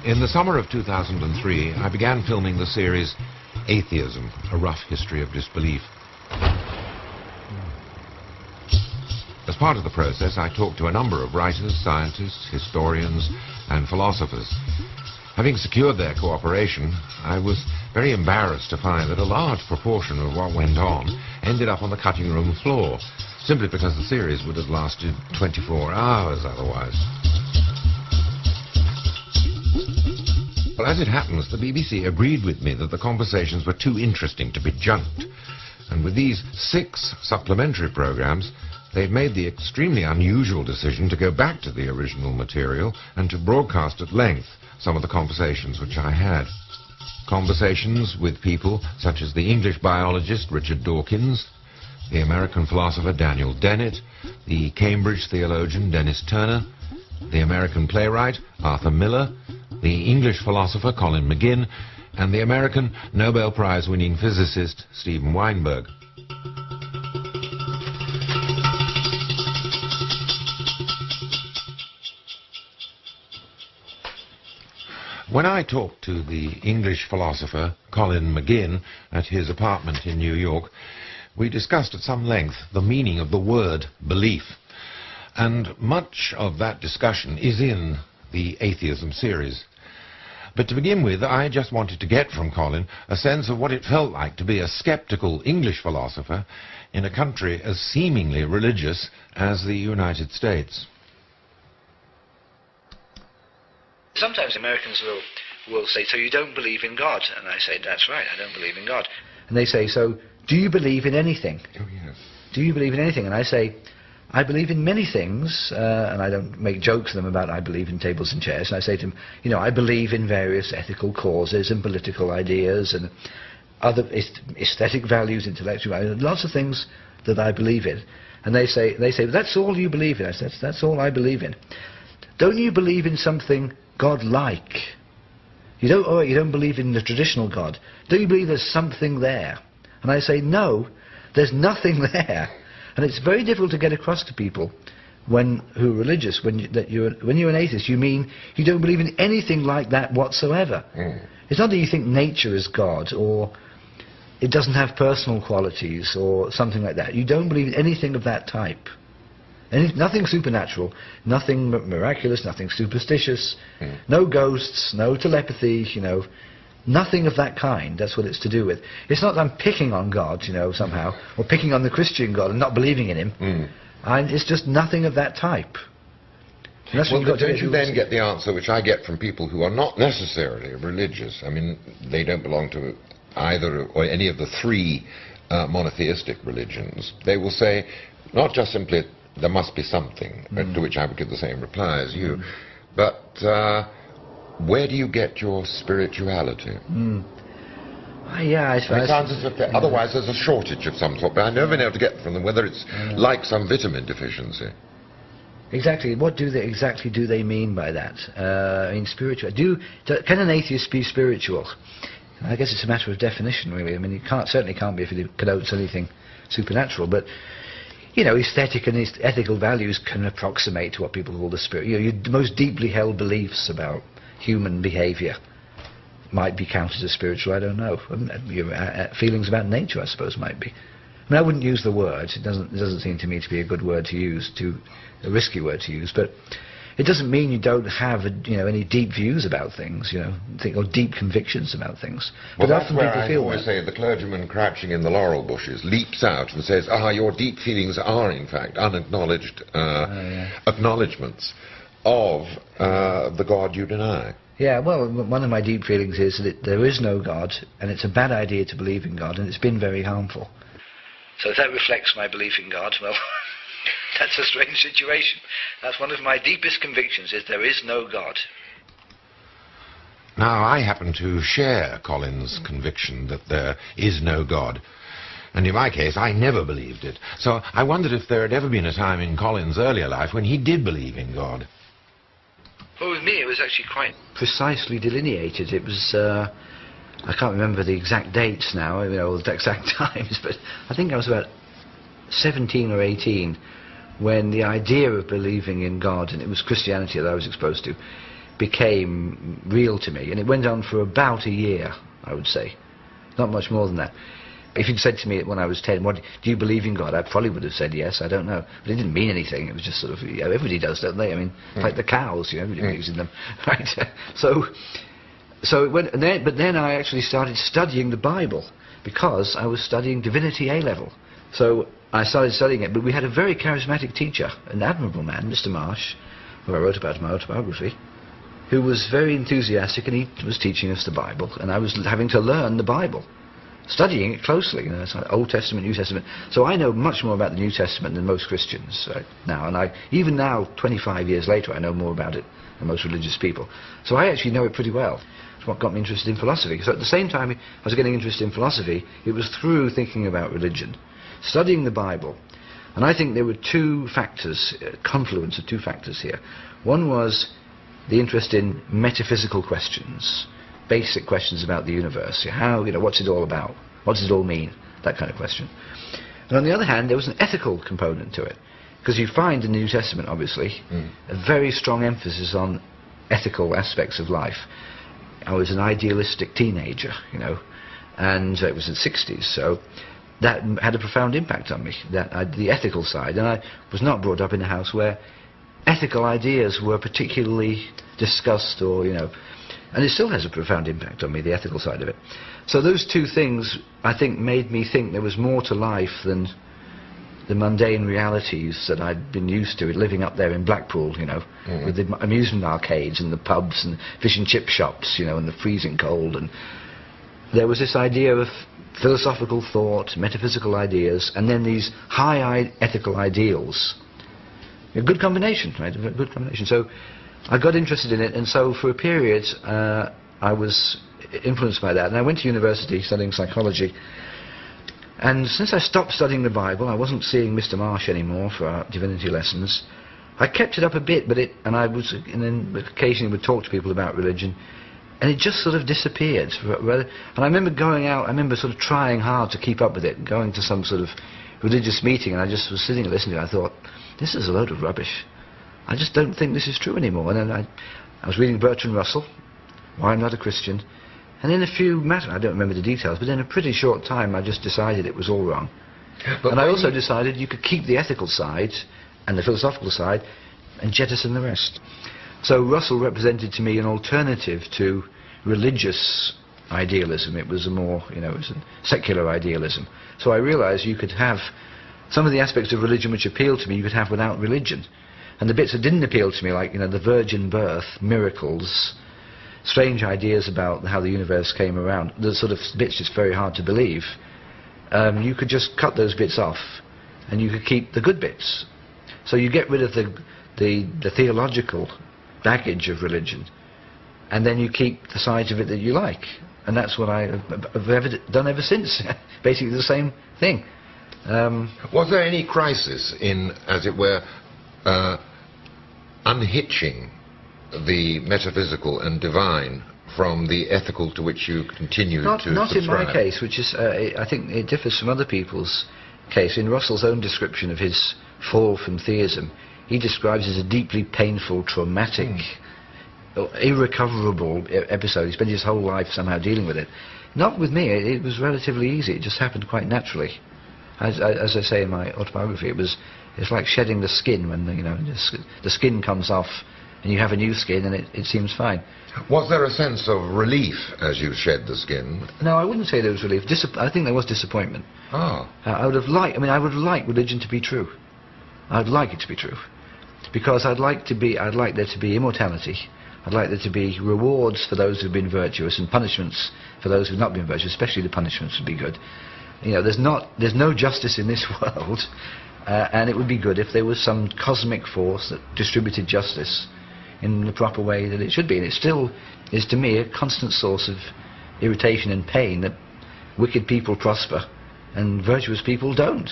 In the summer of 2003, I began filming the series Atheism, A Rough History of Disbelief. As part of the process, I talked to a number of writers, scientists, historians, and philosophers. Having secured their cooperation, I was very embarrassed to find that a large proportion of what went on ended up on the cutting room floor, simply because the series would have lasted 24 hours otherwise. Well, as it happens, the BBC agreed with me that the conversations were too interesting to be junked. And with these 6 supplementary programs, they've made the extremely unusual decision to go back to the original material and to broadcast at length some of the conversations which I had. Conversations with people such as the English biologist Richard Dawkins, the American philosopher Daniel Dennett, the Cambridge theologian Dennis Turner, the American playwright Arthur Miller, the English philosopher Colin McGinn, and the American Nobel Prize-winning physicist Stephen Weinberg. When I talked to the English philosopher Colin McGinn at his apartment in New York, we discussed at some length the meaning of the word belief. And much of that discussion is in the Atheism series. But to begin with, I just wanted to get from Colin a sense of what it felt like to be a skeptical English philosopher in a country as seemingly religious as the United States. Sometimes Americans will say, so you don't believe in God? And I say, that's right, I don't believe in God. And they say, so do you believe in anything? Oh, yes. Do you believe in anything? And I say, I believe in many things, and I don't make jokes to them about I believe in tables and chairs. And I say to them, you know, I believe in various ethical causes and political ideas and other aesthetic values, intellectual values, lots of things that I believe in. And they say, that's all you believe in? I said, that's all I believe in. Don't you believe in something God-like? You don't believe in the traditional God. Don't you believe there's something there? And I say, no, there's nothing there. And it's very difficult to get across to people who are religious, when you're an atheist, you mean you don't believe in anything like that whatsoever. It's not that you think nature is God, or it doesn't have personal qualities, or something like that. You don't believe in anything of that type. Nothing supernatural, nothing miraculous, nothing superstitious, no ghosts, no telepathy, you know, nothing of that kind. That's what it's to do with. It's not that I'm picking on God, you know, somehow, or picking on the Christian God and not believing in him. It's just nothing of that type. Well, don't you then get the answer which I get from people who are not necessarily religious? I mean, they don't belong to either or any of the 3 monotheistic religions. They will say, not just simply, there must be something, to which I would give the same reply as you, but where do you get your spirituality? Yeah, I suppose. It sounds as if otherwise there's a shortage of some sort, but I've never been able to get from them whether it's like some vitamin deficiency. Exactly. What do they mean by that? I mean, spiritual. Can an atheist be spiritual? I guess it's a matter of definition, really. I mean, it certainly can't be if it connotes anything supernatural, but you know, aesthetic and ethical values can approximate to what people call the spirit. You know, your most deeply held beliefs about human behaviour might be counted as spiritual, I don't know. Your feelings about nature, I suppose, might be. I mean, I wouldn't use the word. It doesn't seem to me to be a good word to use, a risky word to use, but it doesn't mean you don't have, any deep views about things, or deep convictions about things. Well, but that's where I always say the clergyman crouching in the laurel bushes leaps out and says, your deep feelings are, in fact, unacknowledged acknowledgements of the God you deny. Yeah, well, one of my deep feelings is that there is no God, and it's a bad idea to believe in God, and it's been very harmful. So if that reflects my belief in God, well, that's a strange situation. That's one of my deepest convictions, is there is no God. Now, I happen to share Colin's conviction that there is no God. And in my case, I never believed it. So I wondered if there had ever been a time in Colin's earlier life when he did believe in God. Well, with me, it was actually quite precisely delineated. It was, I can't remember the exact dates now, the exact times, but I think I was about 17 or 18 when the idea of believing in God, and it was Christianity that I was exposed to, became real to me. And it went on for about a year, I would say. Not much more than that. If you'd said to me when I was 10, do you believe in God? I probably would have said yes, I don't know. But it didn't mean anything. It was just sort of, everybody does, don't they? I mean, like the cows, everybody believes in them. Right? So it went, but then I actually started studying the Bible, because I was studying divinity A-level. So I started studying it, but we had a very charismatic teacher, an admirable man, Mr. Marsh, who I wrote about in my autobiography, who was very enthusiastic, and he was teaching us the Bible, and I was having to learn the Bible, studying it closely. It's like Old Testament, New Testament. So I know much more about the New Testament than most Christians now, and even now, 25 years later, I know more about it than most religious people. So I actually know it pretty well. It's what got me interested in philosophy. So at the same time I was getting interested in philosophy, it was through thinking about religion, studying the Bible. And I think there were two factors, confluence of two factors here. One was the interest in metaphysical questions, basic questions about the universe. How, what's it all about? What does it all mean? That kind of question. And on the other hand, there was an ethical component to it. Because you find in the New Testament, obviously, a very strong emphasis on ethical aspects of life. I was an idealistic teenager, and it was in the 60s, so that had a profound impact on me, the ethical side. And I was not brought up in a house where ethical ideas were particularly discussed, and it still has a profound impact on me, the ethical side of it. So those two things, I think, made me think there was more to life than the mundane realities that I'd been used to, living up there in Blackpool, with the amusement arcades and the pubs and fish and chip shops, and the freezing cold. And there was this idea of philosophical thought, metaphysical ideas, and then these high ethical ideals. A good combination, right? A good combination. So I got interested in it, and so for a period I was influenced by that. And I went to university studying psychology. And since I stopped studying the Bible, I wasn't seeing Mr. Marsh anymore for our divinity lessons. I kept it up a bit, and then occasionally would talk to people about religion, and it just sort of disappeared. And I remember going out, I remember sort of trying hard to keep up with it, going to some sort of religious meeting, and I just was sitting and listening, and I thought, this is a load of rubbish. I just don't think this is true anymore. And then I was reading Bertrand Russell, Why I'm Not a Christian, and in I don't remember the details, but in a pretty short time I just decided it was all wrong. And I also decided you could keep the ethical side and the philosophical side and jettison the rest. So Russell represented to me an alternative to religious idealism. It was a more, it was a secular idealism. So I realized you could have some of the aspects of religion which appealed to me, you could have without religion. And the bits that didn't appeal to me, like, the virgin birth, miracles, strange ideas about how the universe came around, the sort of bits it's very hard to believe, you could just cut those bits off and you could keep the good bits. So you get rid of the theological baggage of religion, and then you keep the sides of it that you like. And that's what I've done ever since. Basically the same thing. Was there any crisis in, as it were, unhitching the metaphysical and divine from the ethical to which you continue to subscribe? Not in my case, which is, I think it differs from other people's case. In Russell's own description of his fall from theism, he describes it as a deeply painful, traumatic, irrecoverable episode. He spent his whole life somehow dealing with it. Not with me. It was relatively easy. It just happened quite naturally. As I say in my autobiography, it's like shedding the skin when the skin comes off and you have a new skin and it seems fine. Was there a sense of relief as you shed the skin? No, I wouldn't say there was relief. I think there was disappointment. Oh. I would have liked religion to be true. I'd like it to be true, because I'd like there to be immortality. I'd like there to be rewards for those who've been virtuous and punishments for those who've not been virtuous. Especially the punishments would be good. There's no justice in this world, and it would be good if there was some cosmic force that distributed justice in the proper way that it should be. And it still is, to me, a constant source of irritation and pain that wicked people prosper and virtuous people don't.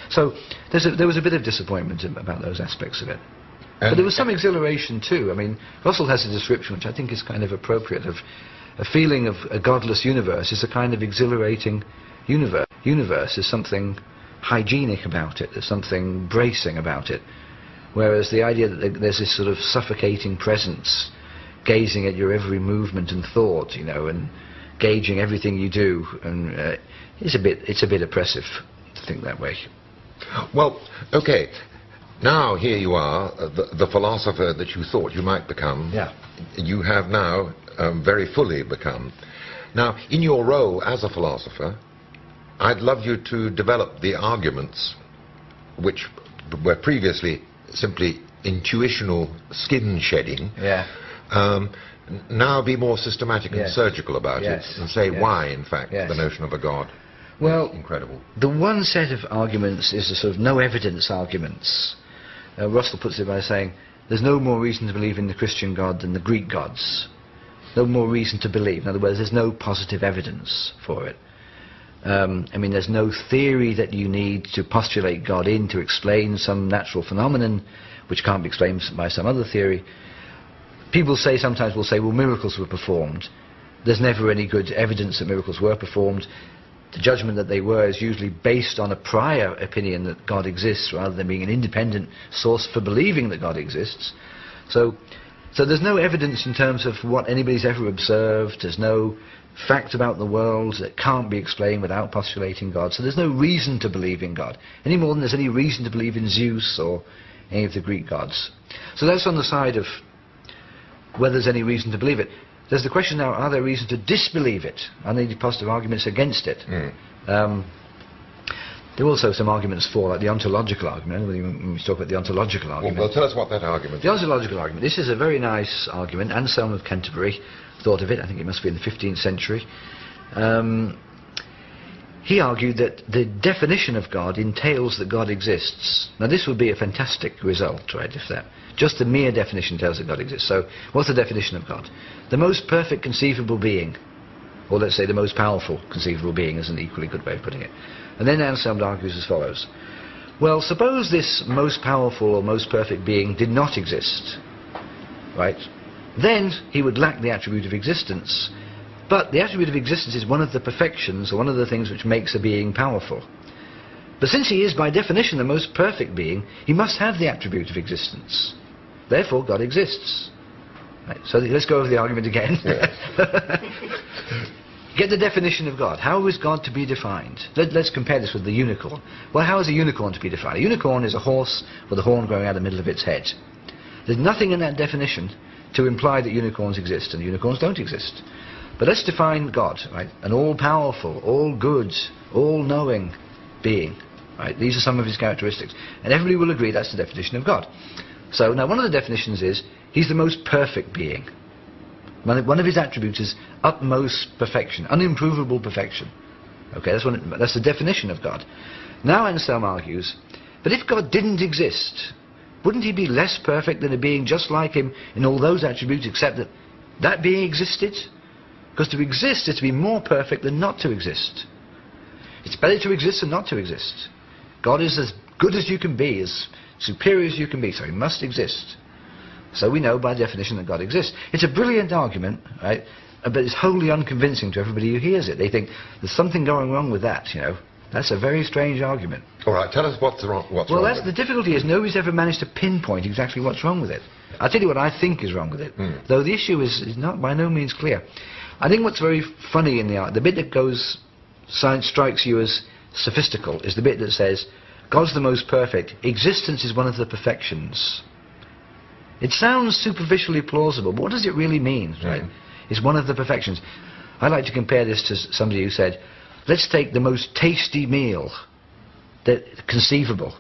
So there was a bit of disappointment about those aspects of it. But there was some exhilaration too. I mean, Russell has a description which I think is kind of appropriate of a feeling of a godless universe is a kind of exhilarating universe. Universe is something hygienic about it. There's something bracing about it. Whereas the idea that there's this sort of suffocating presence gazing at your every movement and thought, you know, and gauging everything you do, and it's a bit oppressive to think that way. Well, okay. Now here you are, the philosopher that you thought you might become. Yeah. You have now very fully become. Now, in your role as a philosopher, I'd love you to develop the arguments which were previously simply intuitional skin shedding. Yeah. Now be more systematic and surgical about it, and say why, in fact, the notion of a God. Well, incredible. The one set of arguments is the sort of no evidence arguments. Russell puts it by saying, there's no more reason to believe in the Christian God than the Greek gods. No more reason to believe. In other words, there's no positive evidence for it. I mean, there's no theory that you need to postulate God in to explain some natural phenomenon which can't be explained by some other theory. People sometimes will say, well, miracles were performed. There's never any good evidence that miracles were performed. The judgment that they were is usually based on a prior opinion that God exists rather than being an independent source for believing that God exists. So there's no evidence in terms of what anybody's ever observed. There's no fact about the world that can't be explained without postulating God. So there's no reason to believe in God, any more than there's any reason to believe in Zeus or any of the Greek gods. So that's on the side of whether there's any reason to believe it. There's the question now, are there reasons to disbelieve it? Are there any positive arguments against it? There are also some arguments for, like the ontological argument, when we talk about the ontological argument. Well, tell us what that argument is. The ontological argument. This is a very nice argument. Anselm of Canterbury thought of it. I think it must be in the 15th century. He argued that the definition of God entails that God exists. Now this would be a fantastic result, right, if that just the mere definition tells that God exists. So what's the definition of God? The most perfect conceivable being, or let's say the most powerful conceivable being is an equally good way of putting it. And then Anselm argues as follows. Well, suppose this most powerful or most perfect being did not exist, right? Then he would lack the attribute of existence. But the attribute of existence is one of the perfections, or one of the things which makes a being powerful. But since he is by definition the most perfect being, he must have the attribute of existence. Therefore, God exists. Right, so let's go over the argument again. Get the definition of God. How is God to be defined? Let's compare this with the unicorn. Well, how is a unicorn to be defined? A unicorn is a horse with a horn growing out of the middle of its head. There's nothing in that definition to imply that unicorns exist, and unicorns don't exist. But let's define God, right? An all-powerful, all-good, all-knowing being. Right? These are some of his characteristics. And everybody will agree that's the definition of God. So now one of the definitions is he's the most perfect being. One of his attributes is utmost perfection, unimprovable perfection. Okay, that's the definition of God. Now Anselm argues, but if God didn't exist, wouldn't he be less perfect than a being just like him in all those attributes, except that that being existed? Because to exist is to be more perfect than not to exist. It's better to exist than not to exist. God is as good as you can be, as superior as you can be, so he must exist. So we know by definition that God exists. It's a brilliant argument, right? But it's wholly unconvincing to everybody who hears it. They think there's something going wrong with that, you know. That's a very strange argument. All right, tell us what's wrong with it. Well, the difficulty is nobody's ever managed to pinpoint exactly what's wrong with it. I'll tell you what I think is wrong with it, though the issue is not by no means clear. I think what's very funny in the bit that strikes you as sophistical is the bit that says, God's the most perfect. Existence is one of the perfections. It sounds superficially plausible, but what does it really mean, right? It's one of the perfections. I like to compare this to somebody who said, let's take the most tasty meal conceivable.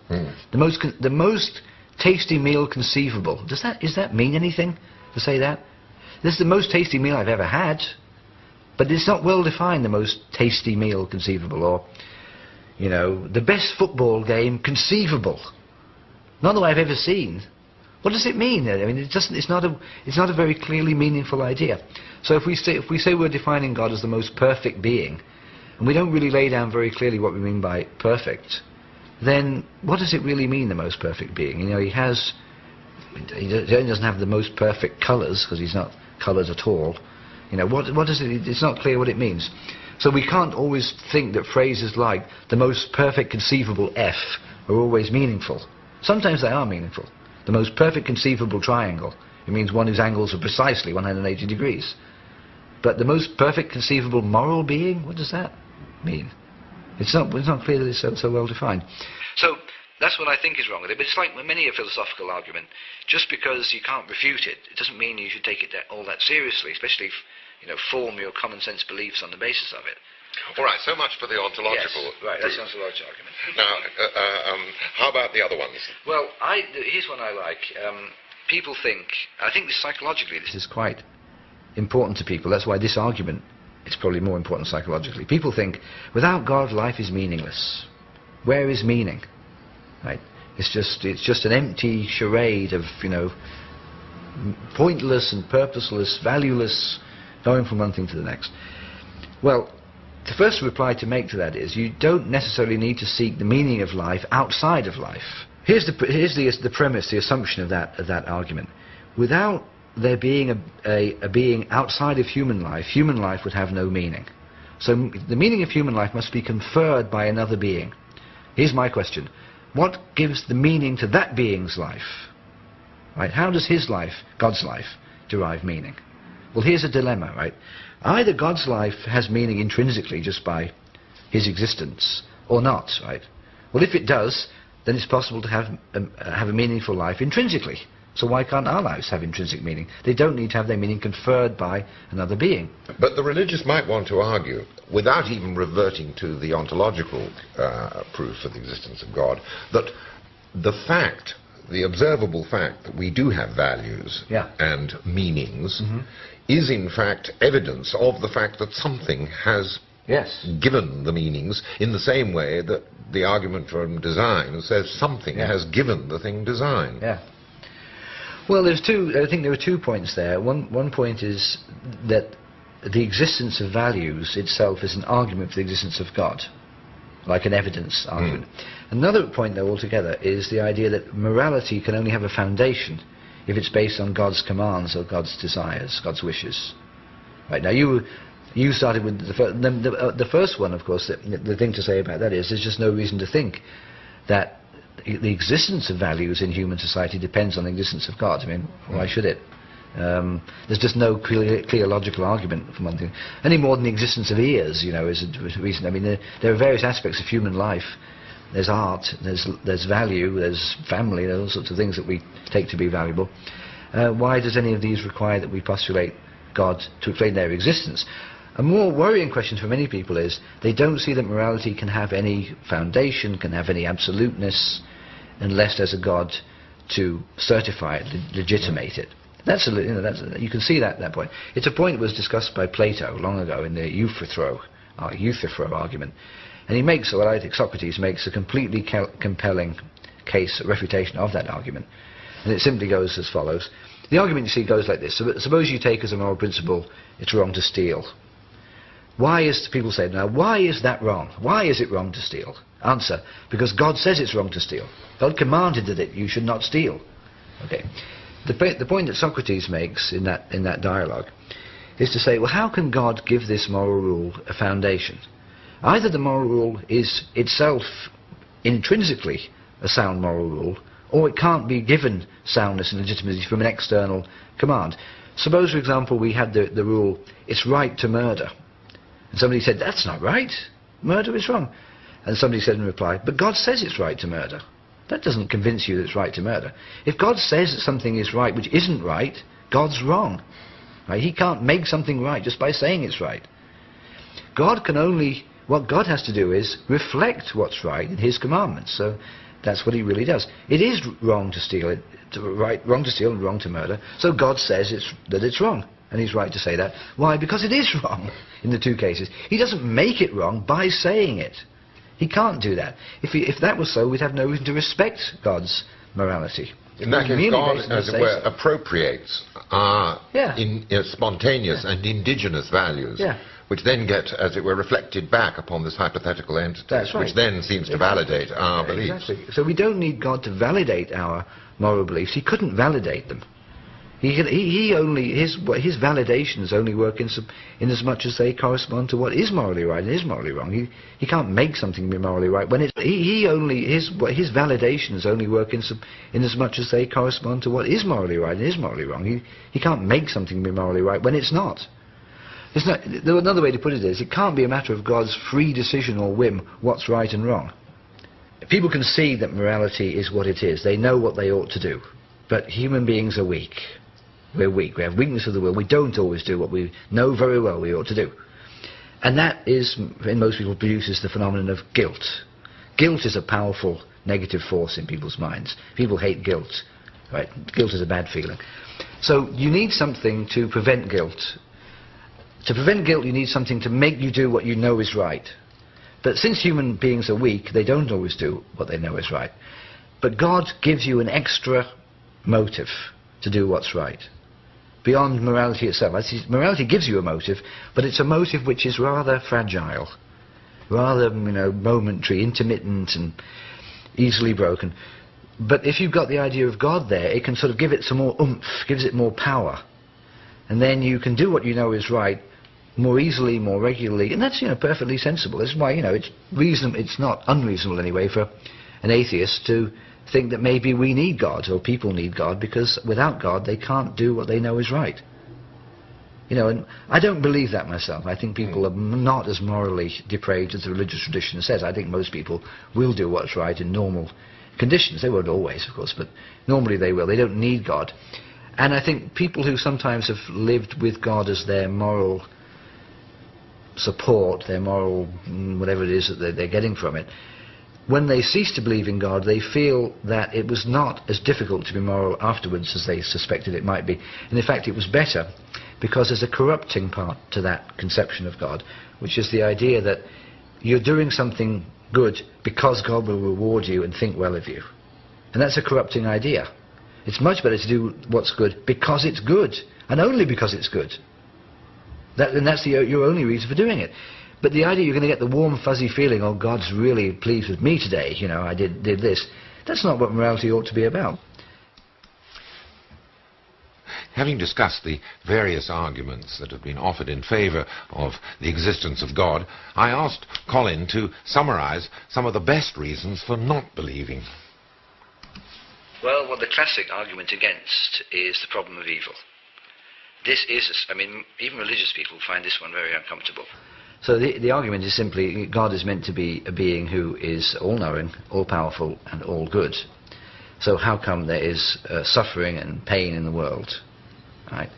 The most tasty meal conceivable. Does that mean anything to say that? This is the most tasty meal I've ever had, but it's not well defined, the most tasty meal conceivable, or, you know, the best football game conceivable. Not that I've ever seen. What does it mean? I mean, it's not a very clearly meaningful idea. So if we say we're defining God as the most perfect being, and we don't really lay down very clearly what we mean by perfect, then what does it really mean, the most perfect being? You know, he doesn't have the most perfect colours, because he's not coloured at all. You know, what does it? It's not clear what it means. So we can't always think that phrases like the most perfect conceivable F are always meaningful. Sometimes they are meaningful. The most perfect conceivable triangle It means one whose angles are precisely 180 degrees. But the most perfect conceivable moral being, what does that mean? It's not clear that it's so well defined. So that's what I think is wrong with it. But it's like with many a philosophical argument. Just because you can't refute it, it doesn't mean you should take it all that seriously, especially if form your common sense beliefs on the basis of it. All right, so much for the ontological. Yes, right, that's the ontological argument. Now, how about the other ones? Well, here's one I like. People think, I think psychologically this is quite important to people. That's why this argument is probably more important psychologically. People think, without God, life is meaningless. Where is meaning? Right? It's just an empty charade of, pointless and purposeless, valueless, going from one thing to the next. Well, the first reply to make to that is, you don't necessarily need to seek the meaning of life outside of life. Here's the premise, the assumption of that argument. Without there being a being outside of human life would have no meaning. So the meaning of human life must be conferred by another being. Here's my question. What gives the meaning to that being's life? Right? How does his life, God's life, derive meaning? Well, here's a dilemma, right? Either God's life has meaning intrinsically just by his existence, or not, right? Well, if it does, then it's possible to have a meaningful life intrinsically. So why can't our lives have intrinsic meaning? They don't need to have their meaning conferred by another being. But the religious might want to argue, without even reverting to the ontological proof of the existence of God, that the observable fact that we do have values and meanings is in fact evidence of the fact that something has given the meanings, in the same way that the argument from design says something has given the thing design. Well, I think there are 2 points there. One point is that the existence of values itself is an argument for the existence of God, like an evidence argument. Another point, though, altogether, is the idea that morality can only have a foundation if it's based on God's commands or God's desires, God's wishes. Right, now you started with the first one, of course. The thing to say about that is there's just no reason to think that the existence of values in human society depends on the existence of God. I mean, why should it? There's just no clear logical argument for one thing. Any more than the existence of ears, is a reason. I mean, there are various aspects of human life. There's art, there's value, there's family, there's all sorts of things that we take to be valuable. Why does any of these require that we postulate God to explain their existence? A more worrying question for many people is they don't see that morality can have any foundation, can have any absoluteness, unless there's a God to certify it, legitimate it. You can see that point. It's a point that was discussed by Plato long ago in the Euthyphro argument. And he makes, well, I think Socrates makes a completely compelling case, a refutation of that argument. And it simply goes as follows. The argument, you see, goes like this. Suppose you take as a moral principle, it's wrong to steal. People say, now, why is that wrong? Why is it wrong to steal? Answer, because God says it's wrong to steal. God commanded that you should not steal. Okay. The point that Socrates makes in that dialogue is to say, well, how can God give this moral rule a foundation? Either the moral rule is itself intrinsically a sound moral rule, or it can't be given soundness and legitimacy from an external command. Suppose, for example, we had the rule, it's right to murder. And somebody said, that's not right. Murder is wrong. And somebody said in reply, but God says it's right to murder. That doesn't convince you that it's right to murder. If God says that something is right which isn't right, God's wrong. Right? He can't make something right just by saying it's right. What God has to do is reflect what's right in his commandments. So that's what he really does. It is wrong to steal, wrong to steal and wrong to murder. So God says that it's wrong. And he's right to say that. Why? Because it is wrong in the two cases. He doesn't make it wrong by saying it. He can't do that. If that was so, we'd have no reason to respect God's morality. In that case, God, as it were, appropriates our spontaneous and indigenous values, which then get, as it were, reflected back upon this hypothetical entity, that's right. which then seems to validate our beliefs. Exactly. So we don't need God to validate our moral beliefs. He couldn't validate them. His validations only work in as much as they correspond to what is morally right and is morally wrong. He can't make something be morally right when it's his validations only work in as much as they correspond to what is morally right and is morally wrong. He can't make something be morally right when it's not. Another way to put it is, it can't be a matter of God's free decision or whim what's right and wrong. People can see that morality is what it is. They know what they ought to do. But human beings are weak. We're weak. We have weakness of the will. We don't always do what we know very well we ought to do. And that is, in most people, produces the phenomenon of guilt. Guilt is a powerful negative force in people's minds. People hate guilt. Right? Guilt is a bad feeling. So you need something to prevent guilt. To prevent guilt, you need something to make you do what you know is right. But since human beings are weak, they don't always do what they know is right. But God gives you an extra motive to do what's right, beyond morality itself. Morality gives you a motive, but it's a motive which is rather fragile, rather momentary, intermittent, and easily broken. But if you've got the idea of God there, it can sort of give it some more oomph, gives it more power, and then you can do what you know is right more easily, more regularly, and that's perfectly sensible. That's why it's reasonable. It's not unreasonable anyway for an atheist to think that maybe we need God, or people need God, because without God they can't do what they know is right. And I don't believe that myself. I think people are not as morally depraved as the religious tradition says. I think most people will do what's right in normal conditions. They won't always, of course, but normally they will. They don't need God. And I think people who sometimes have lived with God as their moral support, their moral whatever it is that they're getting from it, when they cease to believe in God, they feel that it was not as difficult to be moral afterwards as they suspected it might be. And in fact, it was better, because there's a corrupting part to that conception of God, which is the idea that you're doing something good because God will reward you and think well of you. And that's a corrupting idea. It's much better to do what's good because it's good, and only because it's good. And that's your only reason for doing it. But the idea you're going to get the warm, fuzzy feeling, oh, God's really pleased with me today, I did this, that's not what morality ought to be about. Having discussed the various arguments that have been offered in favour of the existence of God, I asked Colin to summarise some of the best reasons for not believing. Well, the classic argument against is the problem of evil. This is, even religious people find this one very uncomfortable. So the argument is simply, God is meant to be a being who is all-knowing, all-powerful, and all-good. So how come there is suffering and pain in the world? Right?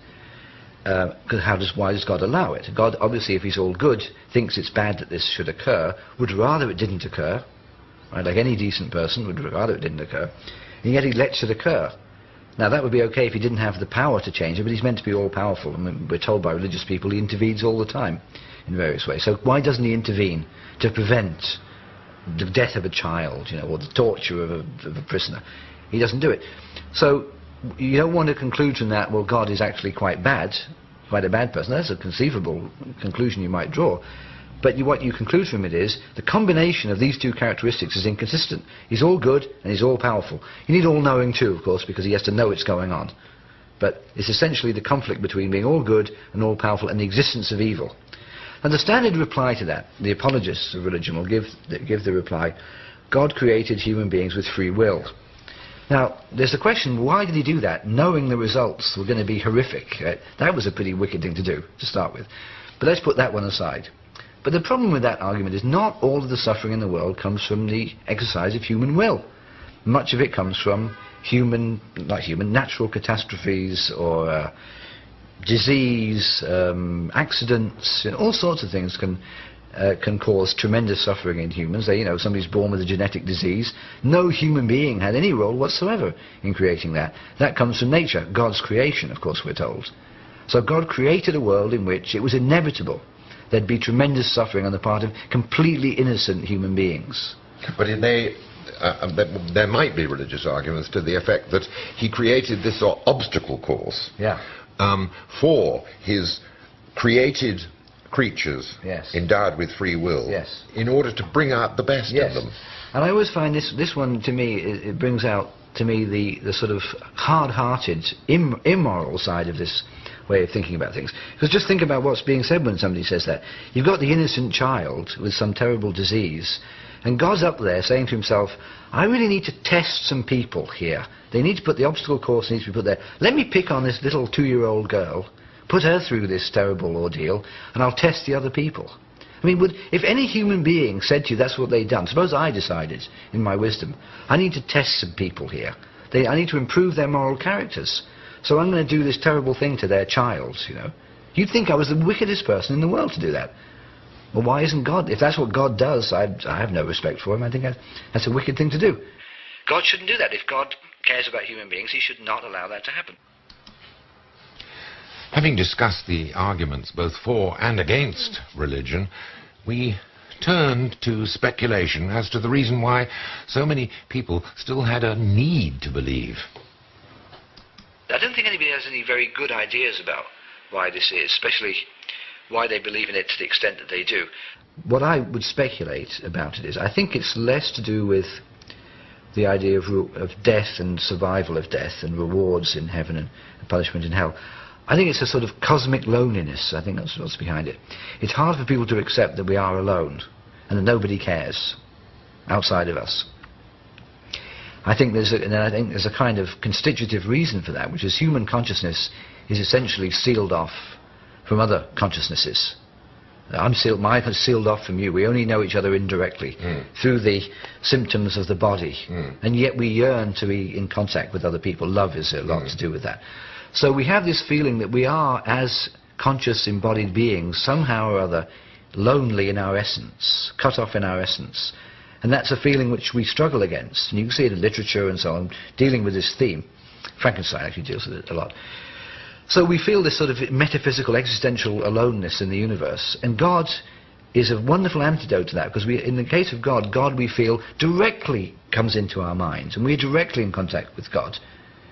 Why does God allow it? God, obviously, if he's all-good, thinks it's bad that this should occur, would rather it didn't occur, right? Like any decent person would rather it didn't occur, and yet he lets it occur. Now, that would be okay if he didn't have the power to change it, but he's meant to be all-powerful. We're told by religious people he intervenes all the time in various ways. So why doesn't he intervene to prevent the death of a child, or the torture of a prisoner? He doesn't do it. So you don't want to conclude from that, well, God is actually quite bad, quite a bad person. That's a conceivable conclusion you might draw. But what you conclude from it is the combination of these two characteristics is inconsistent. He's all good and he's all powerful. You need all-knowing too, of course, because he has to know it's going on. But it's essentially the conflict between being all good and all powerful and the existence of evil. And the standard reply to that, the apologists of religion will give the reply, God created human beings with free will. Now, there's the question, why did he do that, knowing the results were going to be horrific? Right? That was a pretty wicked thing to do, to start with. But let's put that one aside. But the problem with that argument is not all of the suffering in the world comes from the exercise of human will. Much of it comes from natural catastrophes or disease, accidents, all sorts of things can cause tremendous suffering in humans. Somebody's born with a genetic disease. No human being had any role whatsoever in creating that. That comes from nature, God's creation, of course, we're told. So God created a world in which it was inevitable there'd be tremendous suffering on the part of completely innocent human beings. But there might be religious arguments to the effect that he created this obstacle course for his created creatures endowed with free will in order to bring out the best in them. And I always find this one, to me, it brings out to me, the sort of hard-hearted, immoral side of this way of thinking about things. Because just think about what's being said when somebody says that. You've got the innocent child with some terrible disease, and God's up there saying to himself, I really need to test some people here. They need to put the obstacle course needs to be put there. Let me pick on this little 2-year-old girl, put her through this terrible ordeal, and I'll test the other people. I mean, if any human being said to you that's what they'd done, suppose I decided, in my wisdom, I need to test some people here. I need to improve their moral characters. So I'm going to do this terrible thing to their child, you know. You'd think I was the wickedest person in the world to do that. Well, why isn't God? If that's what God does, I have no respect for him. I think that's a wicked thing to do. God shouldn't do that. If God cares about human beings, he should not allow that to happen. Having discussed the arguments both for and against religion, we turned to speculation as to the reason why so many people still had a need to believe. I don't think anybody has any very good ideas about why this is, especially why they believe in it to the extent that they do. What I would speculate about it is, I think it's less to do with the idea of death and survival of death and rewards in heaven and punishment in hell. I think it's a sort of cosmic loneliness. I think that's what's behind it. It's hard for people to accept that we are alone and that nobody cares outside of us. I think there's a kind of constitutive reason for that, which is human consciousness is essentially sealed off from other consciousnesses. Mine is sealed off from you. We only know each other indirectly through the symptoms of the body, and yet we yearn to be in contact with other people. Love is a lot to do with that. So we have this feeling that we are, as conscious embodied beings, somehow or other lonely in our essence, cut off in our essence. And that's a feeling which we struggle against. And you can see it in literature and so on, dealing with this theme. Frankenstein actually deals with it a lot. So we feel this sort of metaphysical, existential aloneness in the universe. And God is a wonderful antidote to that, because in the case of God, God, we feel, directly comes into our minds, and we're directly in contact with God.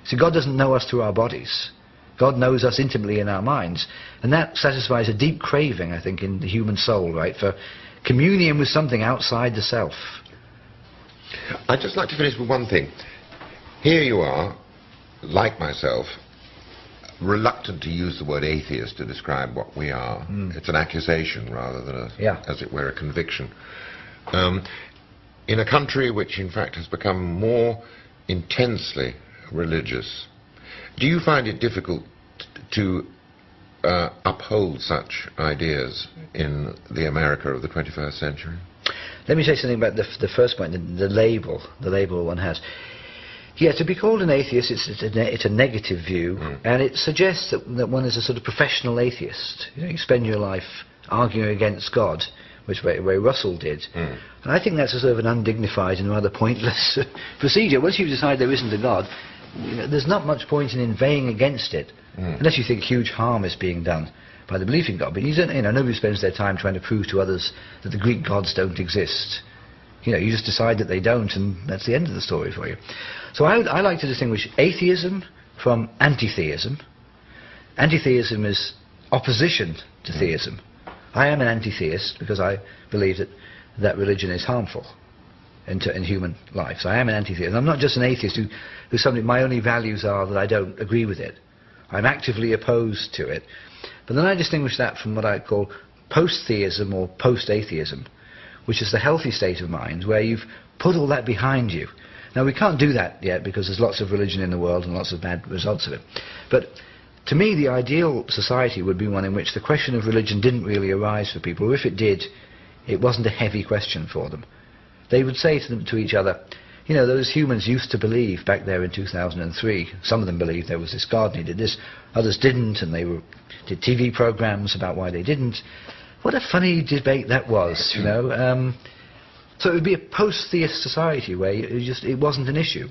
See, God doesn't know us through our bodies. God knows us intimately in our minds. And that satisfies a deep craving, I think, in the human soul, right, for communion with something outside the self. I'd just like to finish with one thing. Here you are, like myself, reluctant to use the word atheist to describe what we are. It's an accusation rather than, as it were, a conviction. In a country which, in fact, has become more intensely religious, do you find it difficult to uphold such ideas in the America of the 21st century? Let me say something about the first point, the label one has. Yeah, to be called an atheist, it's a negative view, and it suggests that one is a sort of professional atheist. You know, you spend your life arguing against God, which way Russell did. And I think that's a sort of an undignified and rather pointless procedure. Once you decide there isn't a God, you know, there's not much point in inveighing against it, unless you think huge harm is being done by the belief in God. But nobody spends their time trying to prove to others that the Greek gods don't exist. You know, you just decide that they don't, and that's the end of the story for you. So I like to distinguish atheism from anti-theism. Anti-theism is opposition to theism. I am an anti-theist because I believe that religion is harmful in human life. So I am an anti-theist. I'm not just an atheist who's somebody, my only values are that I don't agree with it. I'm actively opposed to it. But then I distinguish that from what I call post-theism or post-atheism, which is the healthy state of mind where you've put all that behind you. Now, we can't do that yet because there's lots of religion in the world and lots of bad results of it. But to me, the ideal society would be one in which the question of religion didn't really arise for people, or if it did, it wasn't a heavy question for them. They would say to each other, you know, those humans used to believe back there in 2003, some of them believed there was this God and he did this, others didn't, and they did TV programs about why they didn't. What a funny debate that was, you know. So it would be a post-theist society where it wasn't an issue.